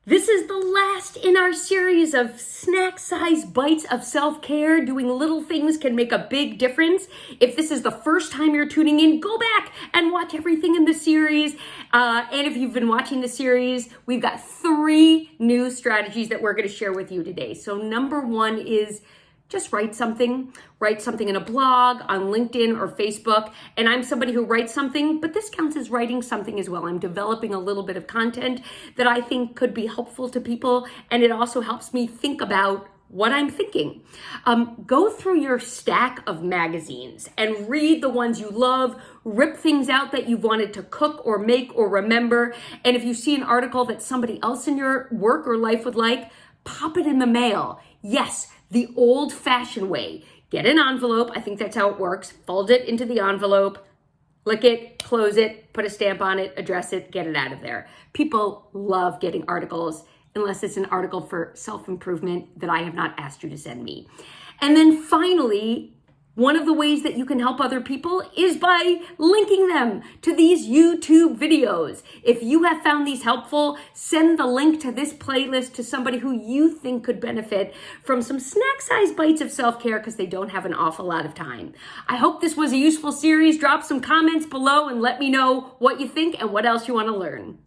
This is the last in our series of snack-sized bites of self-care. Doing little things can make a big difference. If this is the first time you're tuning in, go back and watch everything in the series. And if you've been watching the series, we've got 3 new strategies that we're going to share with you today. So number 1 is just write something in a blog, on LinkedIn or Facebook. And I'm somebody who writes something, but this counts as writing something as well. I'm developing a little bit of content that I think could be helpful to people. And it also helps me think about what I'm thinking. Go through your stack of magazines and read the ones you love, rip things out that you've wanted to cook or make or remember. And if you see an article that somebody else in your work or life would like, pop it in the mail. Yes, the old-fashioned way. Get an envelope. I think that's how it works. Fold it into the envelope, lick it, close it, put a stamp on it, address it, get it out of there. People love getting articles, unless it's an article for self-improvement that I have not asked you to send me. And then finally, one of the ways that you can help other people is by linking them to these YouTube videos. If you have found these helpful, send the link to this playlist to somebody who you think could benefit from some snack-sized bites of self-care because they don't have an awful lot of time. I hope this was a useful series. Drop some comments below and let me know what you think and what else you want to learn.